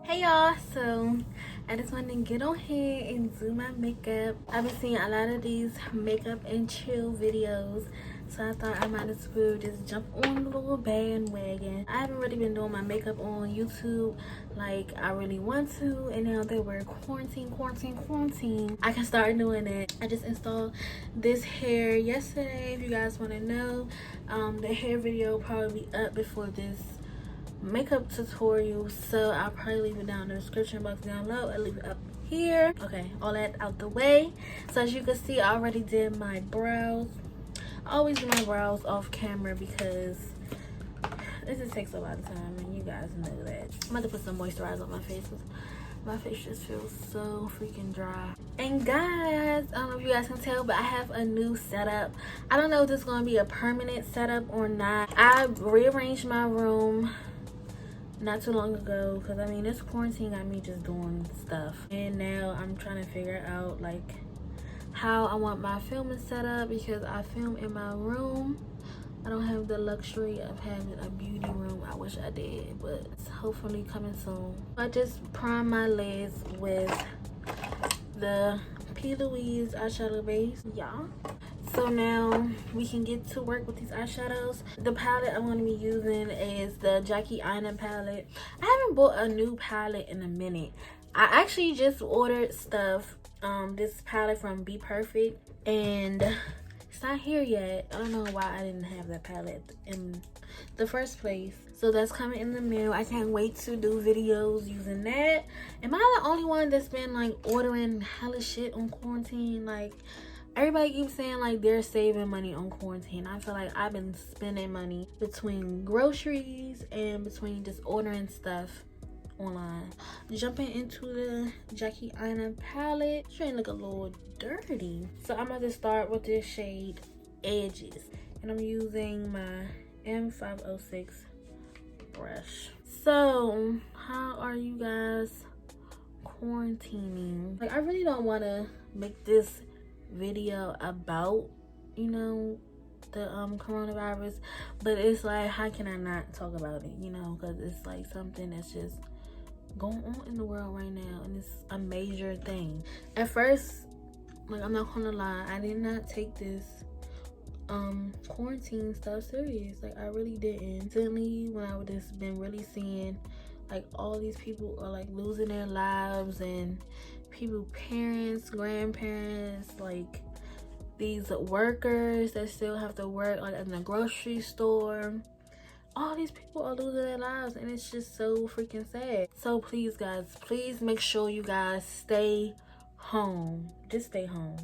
Hey y'all, so I just wanted to get on here and do my makeup. I've been seeing a lot of these makeup and chill videos, so I thought I might as well just jump on the little bandwagon. I haven't really been doing my makeup on YouTube like I really want to, and now that we're quarantine, I can start doing it. I just installed this hair yesterday. If you guys want to know, the hair video will probably be up before this makeup tutorial, so I'll probably leave it down in the description box down below. I'll leave it up here. Okay, all that out the way. So as you can see, I already did my brows. I always do my brows off camera because it just takes a lot of time, and you guys know that. I'm about to put some moisturizer on my face because my face just feels so freaking dry. And guys, I don't know if you guys can tell, but I have a new setup. I don't know if this is going to be a permanent setup or not. I rearranged my room not too long ago because I mean this quarantine got me just doing stuff, and now I'm trying to figure out like how I want my filming set up because I film in my room. I don't have the luxury of having a beauty room. I wish I did, but it's hopefully coming soon. I just primed my lids with the P. Louise eyeshadow base, y'all. So now we can get to work with these eyeshadows. The palette I'm going to be using is the Jackie Aina palette. I haven't bought a new palette in a minute. I actually just ordered stuff, this palette from Be Perfect, and it's not here yet. I don't know why I didn't have that palette in the first place. So that's coming in the mail. I can't wait to do videos using that. Am I the only one that's been like ordering hella shit on quarantine? Like, everybody keeps saying like they're saving money on quarantine. I feel like I've been spending money between groceries and between just ordering stuff online. Jumping into the Jackie Aina palette. It's trying to look a little dirty. So I'm going to start with this shade Edges. And I'm using my M506 brush. So how are you guys quarantining? Like, I really don't want to make this video about, you know, the coronavirus, but it's like, how can I not talk about it, you know, because it's like something that's just going on in the world right now, and it's a major thing. At first, like, I'm not gonna lie, I did not take this quarantine stuff serious. Like, I really didn't. Recently, when I would just been really seeing like all these people are like losing their lives, and people, parents, grandparents, like these workers that still have to work like in the grocery store, all these people are losing their lives, and it's just so freaking sad. So please guys, please make sure you guys stay home. Just stay home.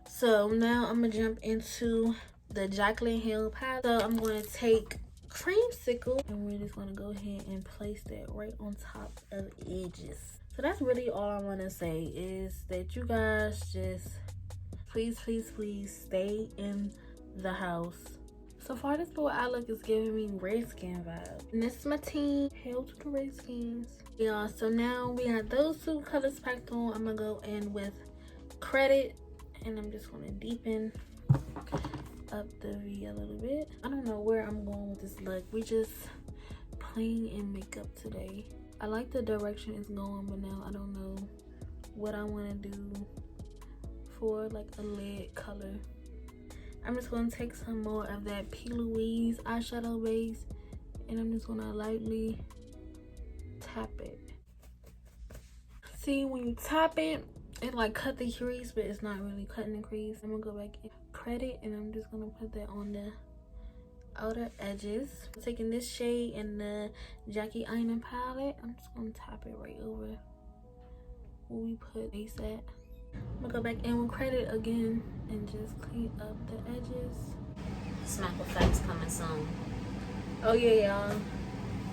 So now I'm gonna jump into the Jaclyn Hill palette. So I'm going to take Creamsicle, and we're just going to go ahead and place that right on top of Edges. So that's really all I want to say, is that you guys just please stay in the house. So far, this little eye look is giving me Redskin vibes, and this is my team. Hail to the Redskins, yeah. So now we have those two colors packed on. I'm gonna go in with Credit, and I'm just gonna deepen up the V a little bit. I don't know where I'm going with this look. We just playing in makeup today. I like the direction it's going, but now I don't know what I want to do for like a lid color. I'm just going to take some more of that P. Louise eyeshadow base, and I'm just going to lightly tap it. See, when you tap it, it like cut the crease, but it's not really cutting the crease. I'm going to go back in Credit, and I'm just going to put that on the outer edges. I'm taking this shade in the Jackie Aina palette. I'm just going to tap it right over where we put base at. I'm gonna go back in with Credit again and just clean up the edges. Smack effects coming soon. Oh yeah, y'all.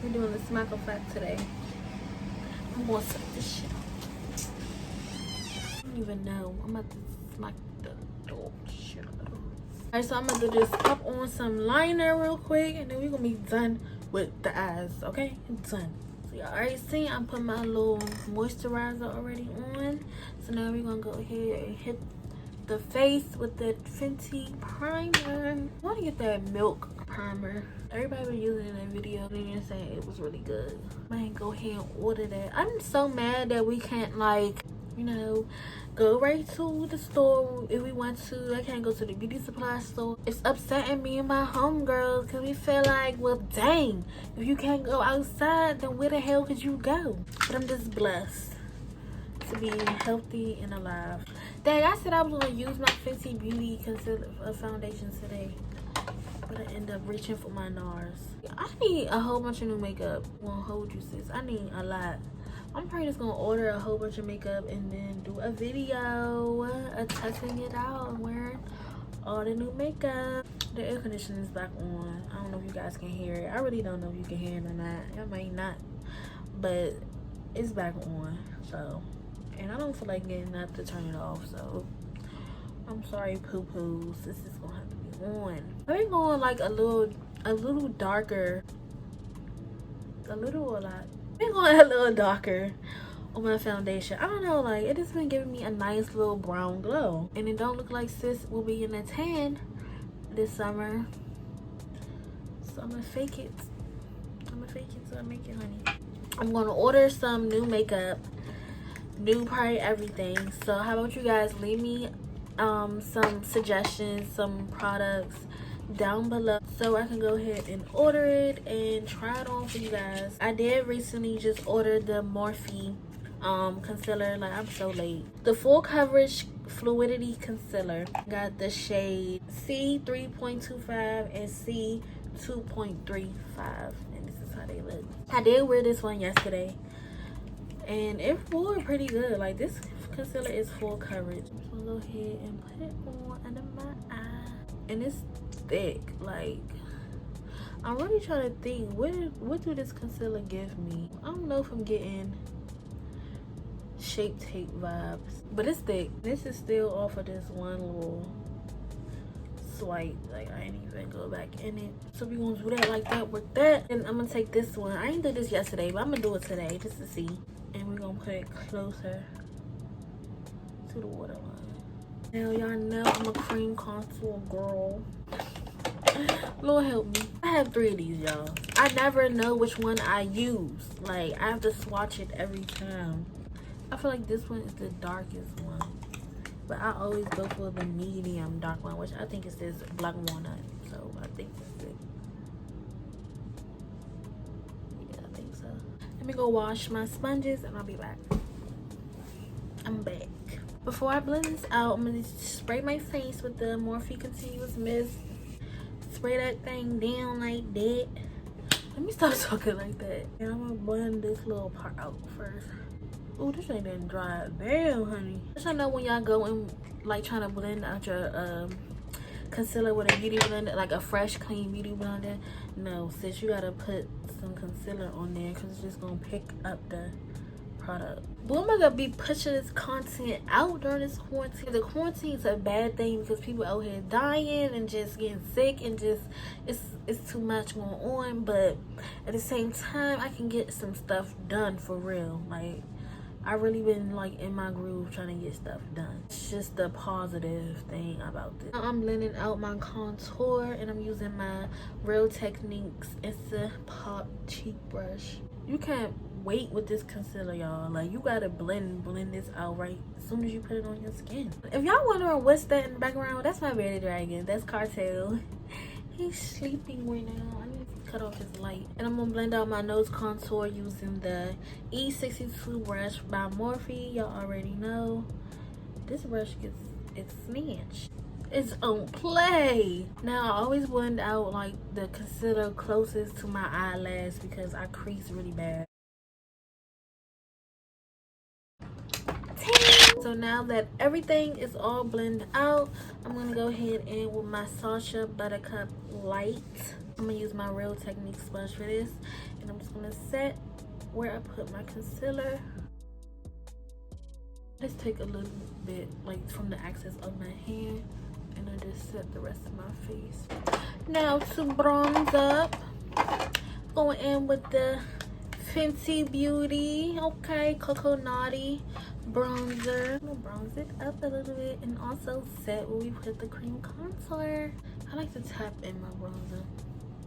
We're doing the smack effect today. I'm gonna set this shit up. I don't even know. I'm about to smack the dog shit up. Alright, so I'm gonna just pop on some liner real quick, and then we're gonna be done with the eyes, okay? Done. So y'all already seen I put my little moisturizer already on. So now we're gonna go ahead and hit the face with the Fenty primer. I want to get that milk primer. Everybody been using it in that video and saying it was really good. Man, go ahead and order that. I'm so mad that we can't, like, you know, go right to the store if we want to. I can't go to the beauty supply store. It's upsetting me and my homegirls because we feel like, well, dang, if you can't go outside, then where the hell could you go? But I'm just blessed to be healthy and alive. Dang, I said I was gonna use my Fenty Beauty concealer foundation today, but I end up reaching for my NARS. I need a whole bunch of new makeup. Won't hold you, sis. I need a lot. I'm probably just gonna order a whole bunch of makeup and then do a video testing it out and wearing all the new makeup. The air conditioning is back on. I don't know if you guys can hear it. I really don't know if you can hear it or not. I might not, but it's back on. So, and I don't feel like getting up to turn it off. So I'm sorry, poo poos. This is gonna have to be on. I've been going like a little darker, a little or a lot. I'm going a little darker on my foundation. I don't know, like, it just been giving me a nice little brown glow. And it don't look like sis will be in a tan this summer. So I'm gonna fake it. I'm gonna fake it till I make it, honey. I'm gonna order some new makeup, new probably everything. So how about you guys leave me some suggestions, some products down below so I can go ahead and order it and try it on for you guys. I did recently just order the Morphe concealer. Like, I'm so late. The full coverage fluidity concealer. Got the shade C3.25 and C2.35, and this is how they look. I did wear this one yesterday and it wore pretty good. Like, this concealer is full coverage. I'm just gonna go ahead and put it on under my eye, and it's thick. Like, I'm really trying to think, what do this concealer give me? I don't know if I'm getting Shape Tape vibes, but it's thick. This is still off of this one little swipe. Like, I ain't even go back in it. So we gonna do that like that with that, and I'm gonna take this one. I ain't did this yesterday, but I'm gonna do it today just to see, and we're gonna put it closer to the waterline. Now y'all know I'm a cream contour girl. Lord help me. I have 3 of these, y'all. I never know which one I use. Like, I have to swatch it every time. I feel like this one is the darkest one, but I always go for the medium dark one, which I think is this black walnut. So I think that's it. Yeah, I think so. Let me go wash my sponges and I'll be back. I'm back. Before I blend this out, I'm gonna spray my face with the Morphe Continuous Mist. Spray that thing down like that. Let me stop talking like that. And I'm gonna blend this little part out first. Oh, this ain't even dry. Damn, honey. Just, I know when y'all go and like trying to blend out your concealer with a beauty blender, like a fresh, clean beauty blender. No, sis, you gotta put some concealer on there because it's just gonna pick up the product. But I'm gonna be pushing this content out during this quarantine. The quarantine is a bad thing because people out here dying and just getting sick, and just it's too much going on. But at the same time, I can get some stuff done for real. Like, I really been like in my groove trying to get stuff done. It's just the positive thing about this. Now I'm blending out my contour and I'm using my Real Techniques Instant Pop cheek brush. You can't wait with this concealer, y'all. Like, you gotta blend this out right as soon as you put it on your skin. If y'all wondering what's that in the background, that's my baby dragon. That's Cartel. He's sleeping right now. I need to cut off his light. And I'm gonna blend out my nose contour using the E62 brush by Morphe. Y'all already know this brush gets its snatch. It's on play. Now I always blend out like the concealer closest to my eyelash because I crease really bad. So now that everything is all blended out, I'm gonna go ahead and with my Sasha Buttercup Light, I'm gonna use my Real Techniques sponge for this, and I'm just gonna set where I put my concealer. Just take a little bit like from the axis of my hand, and I just set the rest of my face. Now to bronze up, going in with the Fenty Beauty, okay, Cocoa Naughty bronzer. I'm gonna bronze it up a little bit and also set where we put the cream contour. I like to tap in my bronzer.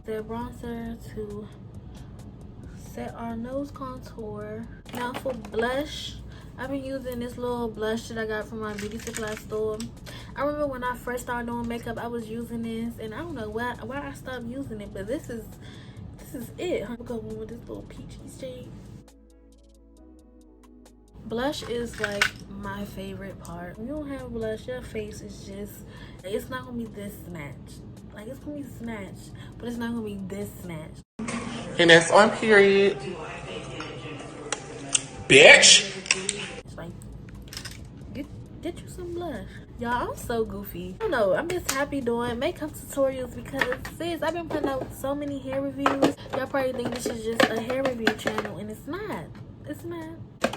the bronzer to set our nose contour. Now for blush, I've been using this little blush that I got from my beauty supply store. I remember when I first started doing makeup, I was using this, and I don't know why I stopped using it, but this is it. I'm going with this little peachy shade. Blush is like my favorite part. When you don't have blush, your face is just, it's not gonna be this snatched. Like, it's gonna be snatched, but it's not gonna be this snatched. And that's on period. Bitch! It's like, get you some blush. Y'all, I'm so goofy. I don't know, I'm just happy doing makeup tutorials because, sis, I've been putting out so many hair reviews. Y'all probably think this is just a hair review channel, and it's not. It's not.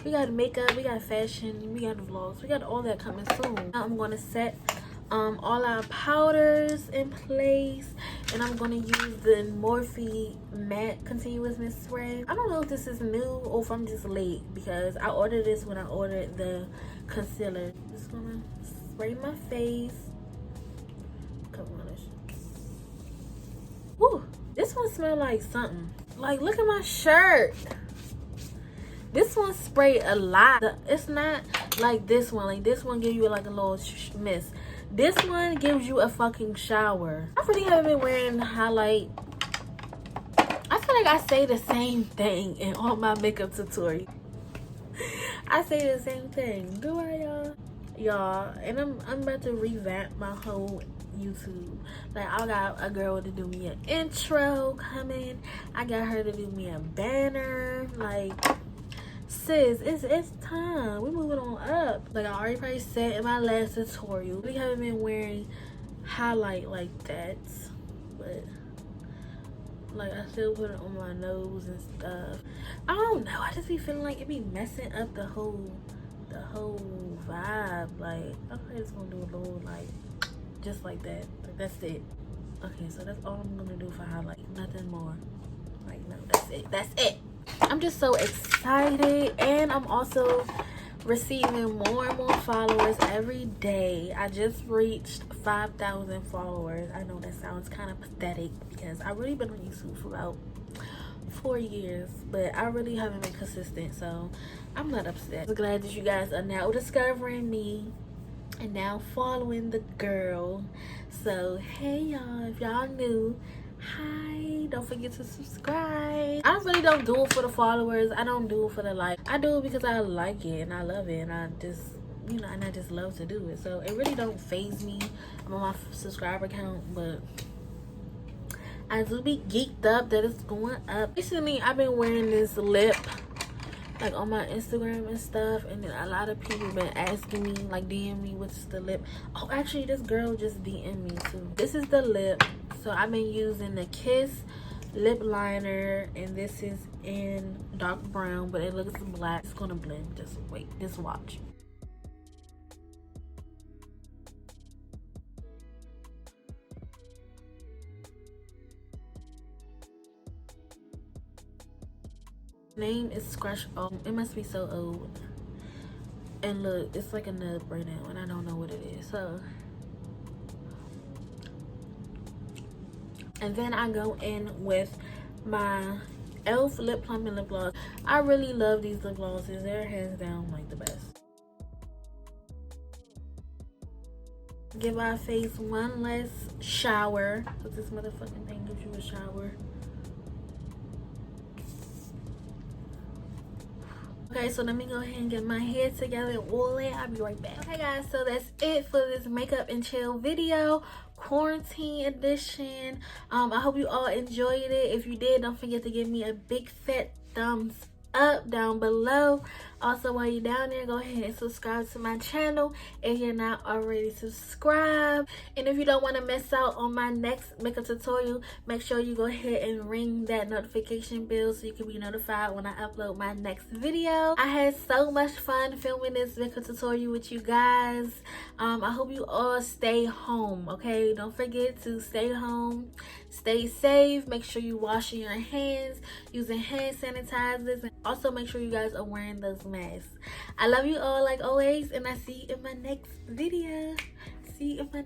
We got makeup, we got fashion, we got vlogs, we got all that coming soon. Now I'm gonna set all our powders in place, and I'm gonna use the Morphe matte continuousness spray. I don't know if this is new or if I'm just late, because I ordered this when I ordered the concealer. Just gonna spray my face. Come on. Woo, this one smells like something. Like, look at my shirt. This one sprayed a lot. It's not like this one. Like, this one gives you like a little mist. This one gives you a fucking shower. I really haven't been wearing highlight. I feel like I say the same thing in all my makeup tutorials. I say the same thing. Do I, y'all? Y'all, and I'm about to revamp my whole YouTube. Like, I got a girl to do me an intro coming. I got her to do me a banner. Like, sis, it's time. We're moving on up. Like, I already probably said in my last tutorial, we haven't been wearing highlight like that, but like, I still put it on my nose and stuff. I don't know, I just be feeling like it be messing up the whole vibe. Like, I'm just gonna do a little, like, just like that. Like, that's it. Okay, so that's all I'm gonna do for highlight. Nothing more. Like, no, that's it. I'm just so excited, and I'm also receiving more and more followers every day. I just reached 5,000 followers. I know that sounds kind of pathetic because I've really been on YouTube for about 4 years, but I really haven't been consistent, so I'm not upset. I'm glad that you guys are now discovering me and now following the girl. So hey y'all, if y'all new, hi, don't forget to subscribe. I really don't do it for the followers. I don't do it for the like. I do it because I like it and I love it, and I just, you know, and I just love to do it. So it really don't faze me. I'm on my subscriber count, but I do be geeked up that it's going up. Recently, I've been wearing this lip, like, on my Instagram and stuff, and then a lot of people been asking me, like, DM me, what's the lip. Oh, actually, this girl just DM me too. This is the lip. So I've been using the Kiss lip liner, and this is in dark brown, but it looks black. It's gonna blend. Just wait, just watch. Name is Scratch. Oh, it must be so old. And look, it's like a nub right now, and I don't know what it is. So, and then I go in with my e.l.f. lip plumping lip gloss. I really love these lip glosses. They're hands down like the best. Give our face one less shower, because this motherfucking thing gives you a shower. Okay, so let me go ahead and get my hair together and oil it. I'll be right back. Okay guys, so that's it for this makeup and chill video, quarantine edition. I hope you all enjoyed it. If you did, don't forget to give me a big fat thumbs up down below. Also, while you're down there, go ahead and subscribe to my channel if you're not already subscribed. And if you don't want to miss out on my next makeup tutorial, make sure you go ahead and ring that notification bell so you can be notified when I upload my next video. I had so much fun filming this makeup tutorial with you guys. I hope you all stay home, okay? Don't forget to stay home, stay safe, make sure you're washing your hands, using hand sanitizers, and also make sure you guys are wearing those masks. I love you all like always, and I see you in my next video. See you in my